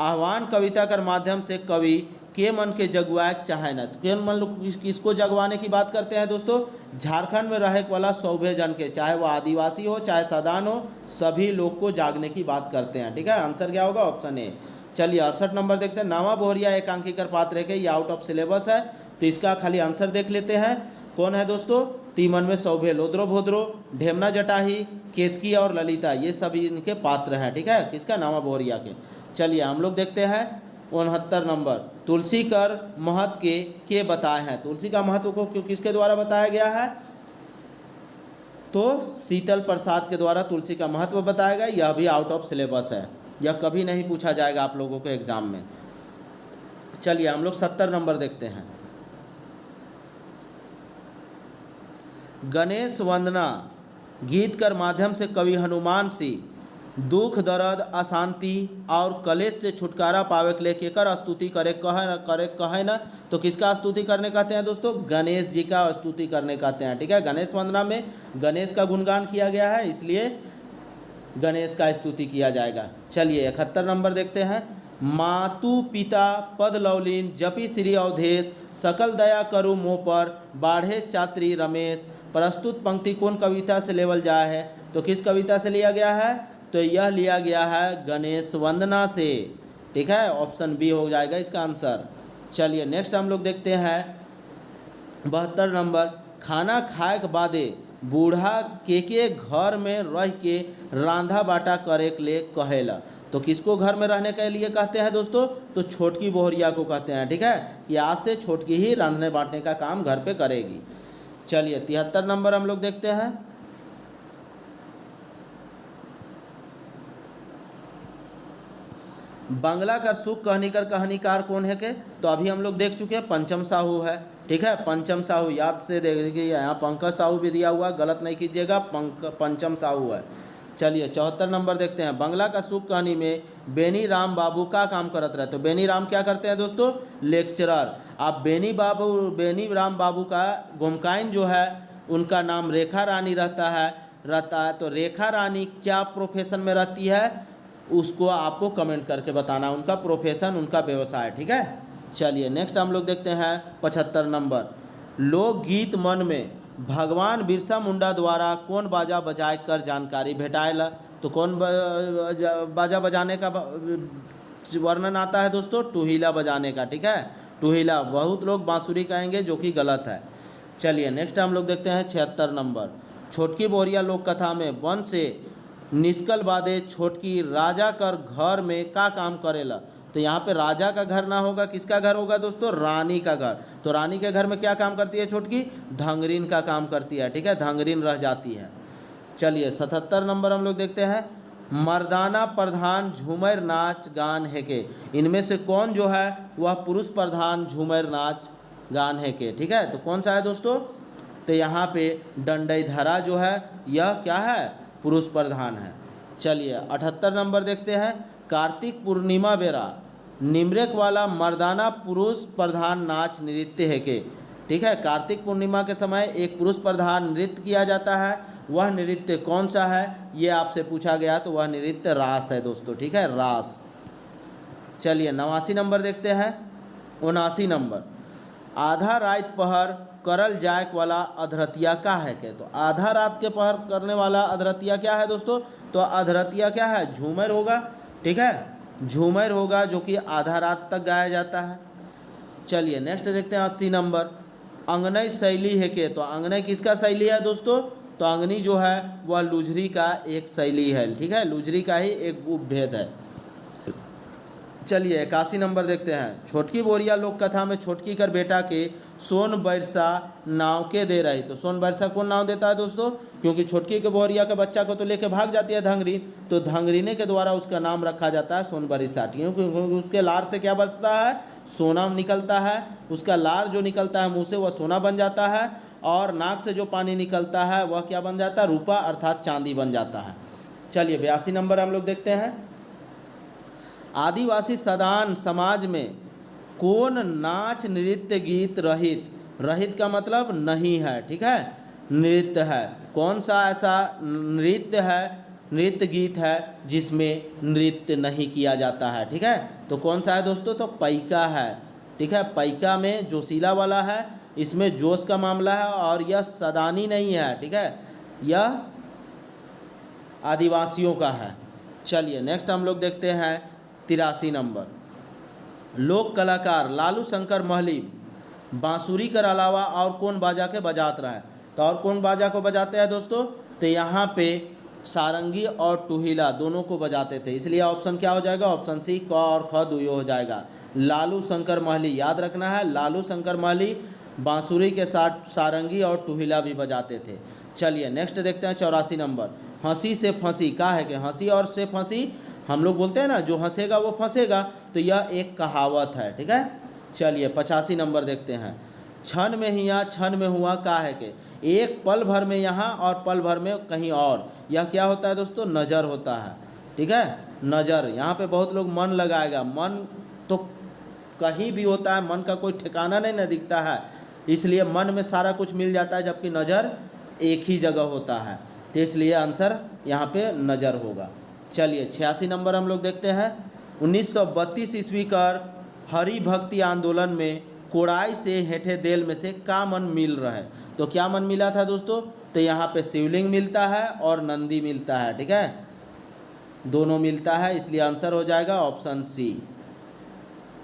आह्वान कविता कर माध्यम से कवि के मन के जगवाए चाहे न। के मन किसको जगवाने की बात करते हैं दोस्तों, झारखंड में रहे वाला सौभे जन के, चाहे वो आदिवासी हो चाहे सदान हो, सभी लोग को जागने की बात करते हैं। ठीक है, आंसर क्या होगा, ऑप्शन ए। चलिए 68 नंबर देखते हैं। नावा बोहरिया एकांकी कर पात्र है के, ये आउट ऑफ सिलेबस है, तो इसका खाली आंसर देख लेते हैं। कौन है दोस्तों, तीमन में सौभे, लोद्रो भोद्रो, ढेमना जटाही, केतकी और ललिता, ये सभी इनके पात्र हैं। ठीक है, किसका, नावा बोहरिया के। चलिए हम लोग देखते हैं 69 नंबर। तुलसी कर महत्व के बताए हैं। तुलसी का महत्व को किसके द्वारा बताया गया है, तो शीतल प्रसाद के द्वारा तुलसी का महत्व बताया गया। यह भी आउट ऑफ सिलेबस है, यह कभी नहीं पूछा जाएगा आप लोगों को एग्जाम में। चलिए हम लोग 70 नंबर देखते हैं। गणेश वंदना गीत कर माध्यम से कवि हनुमान सिंह दुख दर्द अशांति और कलेश से छुटकारा पावे के लिए केकर स्तुति करे कहे न। तो किसका स्तुति करने कहते हैं दोस्तों, गणेश जी का स्तुति करने कहते हैं। ठीक है, गणेश वंदना में गणेश का गुणगान किया गया है, इसलिए गणेश का स्तुति किया जाएगा। चलिए 71 नंबर देखते हैं। मातु पिता पद लौलीन जपी श्री अवधेश सकल दया करु मोह पर बाढ़े छात्री रमेश। प्रस्तुत पंक्ति कौन कविता से लेवल जाए है। तो किस कविता से लिया गया है, तो यह लिया गया है गणेश वंदना से। ठीक है, ऑप्शन बी हो जाएगा इसका आंसर। चलिए नेक्स्ट हम लोग देखते हैं 72 नंबर। खाना खाए के बादे बूढ़ा के घर में रह के रांधा बाटा करे के लिए कहेला। तो किसको घर में रहने के लिए कहते हैं दोस्तों, तो छोटकी बोहरिया को कहते हैं। ठीक है, कि आज से छोटकी ही रांधने बांटने का काम घर पे करेगी। चलिए 73 नंबर हम लोग देखते हैं। बंगला का सुख कहानीकार कौन है के, तो अभी हम लोग देख चुके हैं, पंचम साहू है। ठीक है, पंचम साहू याद से देखिए, यहाँ पंकज साहू भी दिया हुआ, गलत नहीं कीजिएगा, पंचम साहू है। चलिए 74 नंबर देखते हैं। बंगला का सुख कहानी में बेनी राम बाबू का काम करत रहे। तो बेनी राम क्या करते हैं दोस्तों, लेक्चरर। आप बेनी राम बाबू का गोमकाइन जो है उनका नाम रेखा रानी रहता है। तो रेखा रानी क्या प्रोफेशन में रहती है, उसको आपको कमेंट करके बताना, उनका प्रोफेशन, उनका व्यवसाय। ठीक है, चलिए नेक्स्ट हम लोग देखते हैं 75 नंबर। लोकगीत मन में भगवान बिरसा मुंडा द्वारा कौन बाजा बजाए कर जानकारी भेटाएला। तो कौन बाजा बजाने का वर्णन आता है दोस्तों, टूहीला बजाने का। ठीक है, टूहीला, बहुत लोग बांसुरी कहेंगे जो कि गलत है। चलिए नेक्स्ट हम लोग देखते हैं 76 नंबर। छोटकी बोहरिया लोक कथा में वन से निष्कल बादे छोटकी राजा कर घर में का काम करेला। तो यहाँ पे राजा का घर ना होगा, किसका घर होगा दोस्तों, रानी का घर। तो रानी के घर में क्या काम करती है छोटकी, धंगरीन का काम करती है। ठीक है, धंगरीन रह जाती है। चलिए 77 नंबर हम लोग देखते हैं। मर्दाना प्रधान झूमर नाच गान है के, इनमें से कौन जो है वह पुरुष प्रधान झूमर नाच गान है के। ठीक है, तो कौन सा है दोस्तों, तो यहाँ पे डंडईधरा जो है यह क्या है, पुरुष प्रधान है। चलिए 78 नंबर देखते हैं। कार्तिक पूर्णिमा बेरा निम्रेक वाला मर्दाना पुरुष प्रधान नाच नृत्य है के। ठीक है, कार्तिक पूर्णिमा के समय एक पुरुष प्रधान नृत्य किया जाता है, वह नृत्य कौन सा है ये आपसे पूछा गया, तो वह नृत्य रास है दोस्तों। ठीक है, रास। चलिए 89 नंबर देखते हैं। 79 नंबर, आधा रात पहर करल जाए वाला अधरतिया का है के। तो आधा रात के पहर करने वाला अधरतिया क्या है दोस्तों? तो अधरतिया क्या है? झूमर होगा, ठीक है, झूमर होगा जो कि आधा रात तक गाया जाता है। चलिए नेक्स्ट देखते हैं 80 नंबर, अंगनई शैली है के। तो अंगनई किसका शैली है दोस्तों? तो अंगनी जो है वह लुझरी का एक शैली है, ठीक है, लुझरी का ही एक उपभेद है। चलिए 81 नंबर देखते हैं, छोटकी बोरिया लोक कथा में छोटकी कर बेटा के सोन बरसा नाव के दे रही। तो सोन बरसा कौन नाव देता है दोस्तों? क्योंकि छोटकी के बोरिया के बच्चा को तो लेके भाग जाती है धंगरी, तो धंगरीने के द्वारा उसका नाम रखा जाता है सोन बरसा, क्योंकि उसके लार से क्या बचता है? सोना निकलता है। उसका लार जो निकलता है मुँह से वह सोना बन जाता है, और नाक से जो पानी निकलता है वह क्या बन जाता है? रूपा अर्थात चांदी बन जाता है। चलिए 82 नंबर हम लोग देखते हैं, आदिवासी सदान समाज में कौन नाच नृत्य गीत रहित, रहित का मतलब नहीं है, ठीक है, नृत्य है, कौन सा ऐसा नृत्य है, नृत्य गीत है जिसमें नृत्य नहीं किया जाता है, ठीक है, तो कौन सा है दोस्तों? तो पैका है, ठीक है, पैका में जोशीला वाला है, इसमें जोश का मामला है, और यह सदानी नहीं है, ठीक है, यह आदिवासियों का है। चलिए नेक्स्ट हम लोग देखते हैं 83 नंबर, लोक कलाकार लालू शंकर महली बांसुरी के अलावा और कौन बाजा के बजात रहा है? तो और कौन बाजा को बजाते हैं दोस्तों? तो यहाँ पे सारंगी और टुहिला दोनों को बजाते थे, इसलिए ऑप्शन क्या हो जाएगा? ऑप्शन सी क और ख दुयो हो जाएगा। लालू शंकर महली, याद रखना है, लालू शंकर महली बांसुरी के साथ सारंगी और टुहिला भी बजाते थे। चलिए नेक्स्ट देखते हैं 84 नंबर, हंसी से फंसी का है कि हंसी और से फंसी, हम लोग बोलते हैं ना जो हंसेगा वो फंसेगा, तो यह एक कहावत है, ठीक है। चलिए 85 नंबर देखते हैं, क्षण में हिया क्षण में हुआ का है कि, एक पल भर में यहाँ और पल भर में कहीं और, यह क्या होता है दोस्तों? नज़र होता है, ठीक है, नज़र। यहाँ पे बहुत लोग मन लगाएगा, मन तो कहीं भी होता है, मन का कोई ठिकाना नहीं न दिखता है, इसलिए मन में सारा कुछ मिल जाता है, जबकि नज़र एक ही जगह होता है, तो इसलिए आंसर यहाँ पे नज़र होगा। चलिए 86 नंबर हम लोग देखते हैं, 1932 ईस्वी कर हरि भक्ति आंदोलन में कोड़ाई से हेठे देल में से का मन मिल रहा है? तो क्या मन मिला था दोस्तों? तो यहाँ पे शिवलिंग मिलता है और नंदी मिलता है, ठीक है, दोनों मिलता है, इसलिए आंसर हो जाएगा ऑप्शन सी।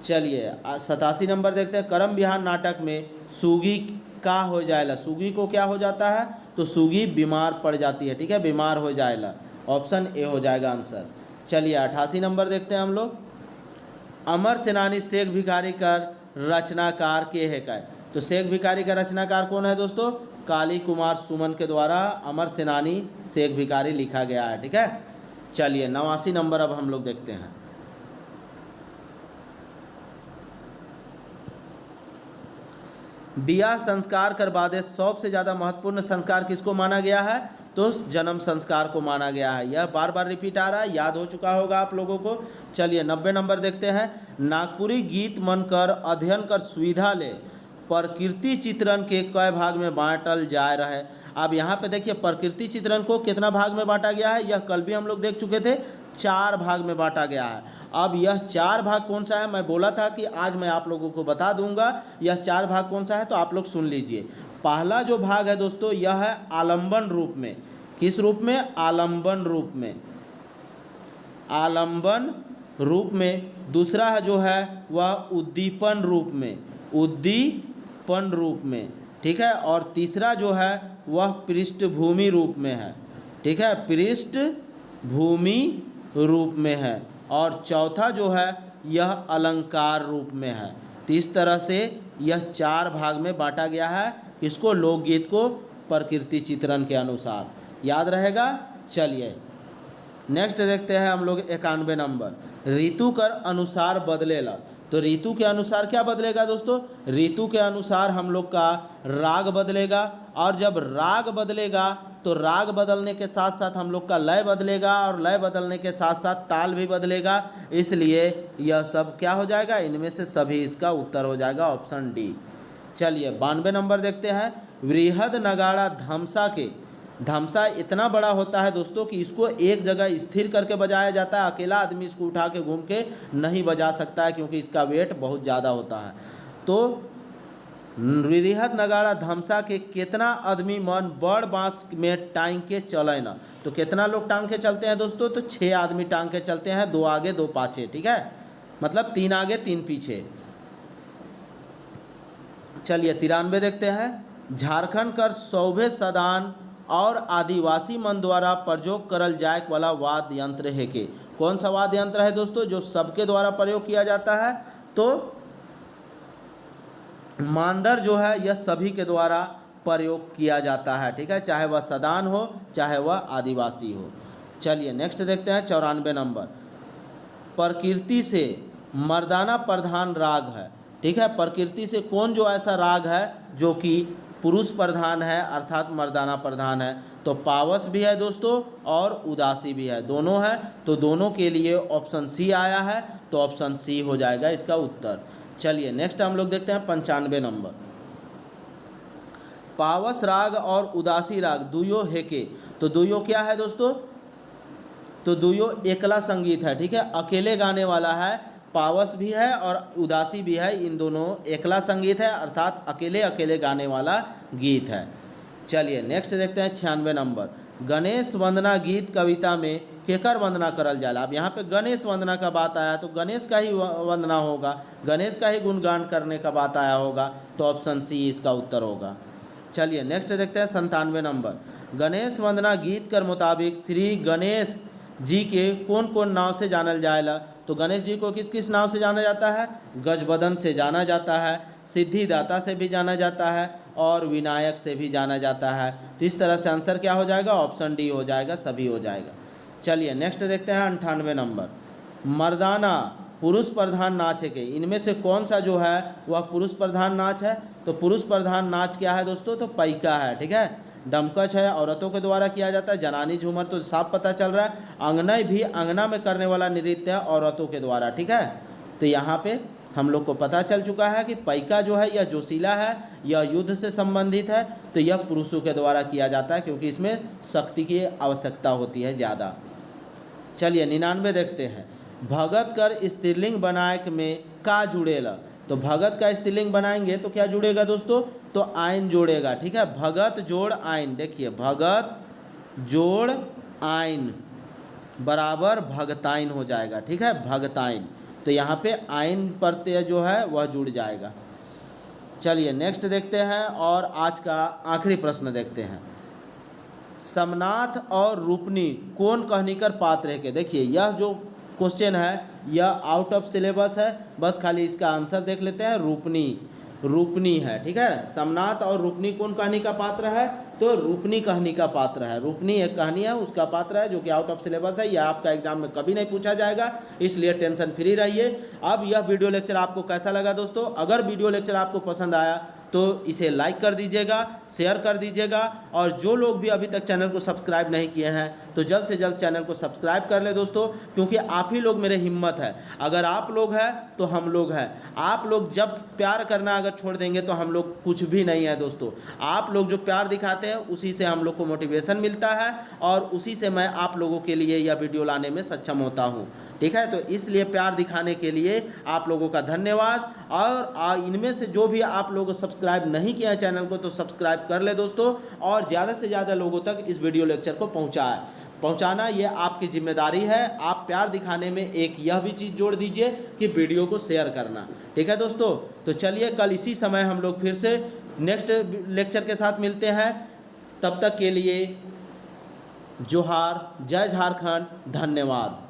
चलिए 87 नंबर देखते हैं, करम बिहार नाटक में सूगी का हो जाएगा, सूगी को क्या हो जाता है? तो सूगी बीमार पड़ जाती है, ठीक है, बीमार हो जाएगा, ऑप्शन ए हो जाएगा आंसर। चलिए 88 नंबर देखते हैं हम लोग, अमर सेनानी शेख भिखारी का रचनाकार के है का? तो शेख भिखारी का रचनाकार कौन है दोस्तों? काली कुमार सुमन के द्वारा अमर सेनानी शेख भिखारी लिखा गया है, ठीक है। चलिए 89 नंबर अब हम लोग देखते हैं, बियाह संस्कार कर बादे सबसे ज़्यादा महत्वपूर्ण संस्कार किसको माना गया है? तो जन्म संस्कार को माना गया है, यह बार बार रिपीट आ रहा है, याद हो चुका होगा आप लोगों को। चलिए 90 नंबर देखते हैं, नागपुरी गीत मन कर अध्ययन कर सुविधा ले प्रकृति चित्रण के कई भाग में बांटल जा रहा है। अब यहाँ पे देखिए प्रकृति चित्रण को कितना भाग में बांटा गया है, यह कल भी हम लोग देख चुके थे, 4 भाग में बांटा गया है। अब यह 4 भाग कौन सा है? मैं बोला था कि आज मैं आप लोगों को बता दूंगा यह 4 भाग कौन सा है, तो आप लोग सुन लीजिए। पहला जो भाग है दोस्तों यह है आलंबन रूप में, किस रूप में? आलंबन रूप में, आलंबन रूप में। दूसरा है जो है वह उद्दीपन रूप में, उद्दीपन रूप में, ठीक है। और तीसरा जो है वह पृष्ठभूमि रूप में है, ठीक है, पृष्ठभूमि रूप में है। और चौथा जो है यह अलंकार रूप में है। तो इस तरह से यह 4 भाग में बांटा गया है, इसको लोकगीत को प्रकृति चित्रण के अनुसार, याद रहेगा। चलिए नेक्स्ट देखते हैं हम लोग 91 नंबर, ऋतु कर अनुसार बदलेला। तो ऋतु के अनुसार क्या बदलेगा दोस्तों? ऋतु के अनुसार हम लोग का राग बदलेगा, और जब राग बदलेगा तो राग बदलने के साथ साथ हम लोग का लय बदलेगा, और लय बदलने के साथ साथ ताल भी बदलेगा, इसलिए यह सब क्या हो जाएगा? इनमें से सभी इसका उत्तर हो जाएगा ऑप्शन डी। चलिए 92 नंबर देखते हैं, वृहद नगाड़ा धमसा के धमसा इतना बड़ा होता है दोस्तों कि इसको एक जगह स्थिर करके बजाया जाता है, अकेला आदमी इसको उठा के घूम के नहीं बजा सकता है क्योंकि इसका वेट बहुत ज़्यादा होता है। तो रिहत नगाड़ा धमसा के कितना आदमी मन बड़ बांस में टांग के चले ना, तो कितना लोग टांग के चलते हैं दोस्तों, तो 6 आदमी टांग के चलते हैं, 2 आगे 2 पाछे, ठीक है, मतलब 3 आगे 3 पीछे। चलिए 93 देखते हैं। झारखंड कर सौभे सदान और आदिवासी मन द्वारा प्रयोग करल जाए वाला वाद्य यंत्र है के, कौन सा वाद्य यंत्र है दोस्तों जो सबके द्वारा प्रयोग किया जाता है, तो मांदर जो है यह सभी के द्वारा प्रयोग किया जाता है, ठीक है, चाहे वह सदान हो चाहे वह आदिवासी हो। चलिए नेक्स्ट देखते हैं 94 नंबर। प्रकृति से मर्दाना प्रधान राग है, ठीक है, प्रकृति से कौन जो ऐसा राग है जो कि पुरुष प्रधान है अर्थात मर्दाना प्रधान है, तो पावस भी है दोस्तों और उदासी भी है, दोनों है, तो दोनों के लिए ऑप्शन सी आया है, तो ऑप्शन सी हो जाएगा इसका उत्तर। चलिए नेक्स्ट हम लोग देखते हैं 95 नंबर। पावस राग और उदासी राग दुयो है के, तो दुयो क्या है दोस्तों, तो दुयो एकला संगीत है, ठीक है, अकेले गाने वाला है, पावस भी है और उदासी भी है, इन दोनों एकला संगीत है अर्थात अकेले अकेले गाने वाला गीत है। चलिए नेक्स्ट देखते हैं 96 नंबर। गणेश वंदना गीत कविता में केकर वंदना करल जाला। अब यहाँ पे गणेश वंदना का बात आया तो गणेश का ही वंदना होगा, गणेश का ही गुणगान करने का बात आया होगा, तो ऑप्शन सी इसका उत्तर होगा। चलिए नेक्स्ट देखते हैं 97 नंबर। गणेश वंदना गीत कर मुताबिक श्री गणेश जी के कौन कौन नाव से जानल जाएला, तो गणेश जी को किस किस नाव से जाना जाता है, गजबदन से जाना जाता है, सिद्धिदाता से भी जाना जाता है और विनायक से भी जाना जाता है, तो इस तरह से आंसर क्या हो जाएगा, ऑप्शन डी हो जाएगा, सभी हो जाएगा। चलिए नेक्स्ट देखते हैं 98 नंबर। मर्दाना पुरुष प्रधान नाच है के, इनमें से कौन सा जो है वह पुरुष प्रधान नाच है, तो पुरुष प्रधान नाच क्या है दोस्तों, तो पैका है, ठीक है, डमकच है, औरतों के द्वारा किया जाता है, जनानी झूमर तो साफ पता चल रहा है, अंगना भी अंगना में करने वाला नृत्य है औरतों के द्वारा, ठीक है, तो यहाँ पे हम लोग को पता चल चुका है कि पैका जो है यह जोशीला है, यह युद्ध से संबंधित है, तो यह पुरुषों के द्वारा किया जाता है क्योंकि इसमें शक्ति की आवश्यकता होती है ज़्यादा। चलिए 99 देखते हैं। भगत कर स्त्रीलिंग बनाए में का जुड़ेला, तो भगत का स्त्रीलिंग बनाएंगे तो क्या जुड़ेगा दोस्तों, तो आइन जोड़ेगा, ठीक है, भगत जोड़ आइन, देखिए भगत जोड़ आइन बराबर भगताइन हो जाएगा, ठीक है, भगताइन, तो यहाँ पे आइन प्रत्यय जो है वह जुड़ जाएगा। चलिए नेक्स्ट देखते हैं और आज का आखिरी प्रश्न देखते हैं। समनाथ और रूपनी कौन कहनीकर पात्र है के, देखिए यह जो क्वेश्चन है यह आउट ऑफ सिलेबस है, बस खाली इसका आंसर देख लेते हैं। रूपनी है, ठीक है, समनाथ और रूपनी कौन कहानी का पात्र है, तो रूपनी कहानी का पात्र है, रूपनी एक कहानी है उसका पात्र है जो कि आउट ऑफ सिलेबस है, यह आपका एग्जाम में कभी नहीं पूछा जाएगा, इसलिए टेंशन फ्री रहिए। अब यह वीडियो लेक्चर आपको कैसा लगा दोस्तों, अगर वीडियो लेक्चर आपको पसंद आया तो इसे लाइक कर दीजिएगा, शेयर कर दीजिएगा, और जो लोग भी अभी तक चैनल को सब्सक्राइब नहीं किए हैं तो जल्द से जल्द चैनल को सब्सक्राइब कर ले दोस्तों, क्योंकि आप ही लोग मेरे हिम्मत है, अगर आप लोग हैं तो हम लोग हैं, आप लोग जब प्यार करना अगर छोड़ देंगे तो हम लोग कुछ भी नहीं है दोस्तों, आप लोग जो प्यार दिखाते हैं उसी से हम लोग को मोटिवेशन मिलता है और उसी से मैं आप लोगों के लिए यह वीडियो लाने में सक्षम होता हूँ, ठीक है, तो इसलिए प्यार दिखाने के लिए आप लोगों का धन्यवाद। और इनमें से जो भी आप लोग सब्सक्राइब नहीं किया है चैनल को तो सब्सक्राइब कर ले दोस्तों, और ज़्यादा से ज़्यादा लोगों तक इस वीडियो लेक्चर को पहुंचाना ये आपकी जिम्मेदारी है। आप प्यार दिखाने में एक यह भी चीज़ जोड़ दीजिए कि वीडियो को शेयर करना, ठीक है दोस्तों। तो चलिए कल इसी समय हम लोग फिर से नेक्स्ट लेक्चर के साथ मिलते हैं, तब तक के लिए जोहार, जय झारखंड, धन्यवाद।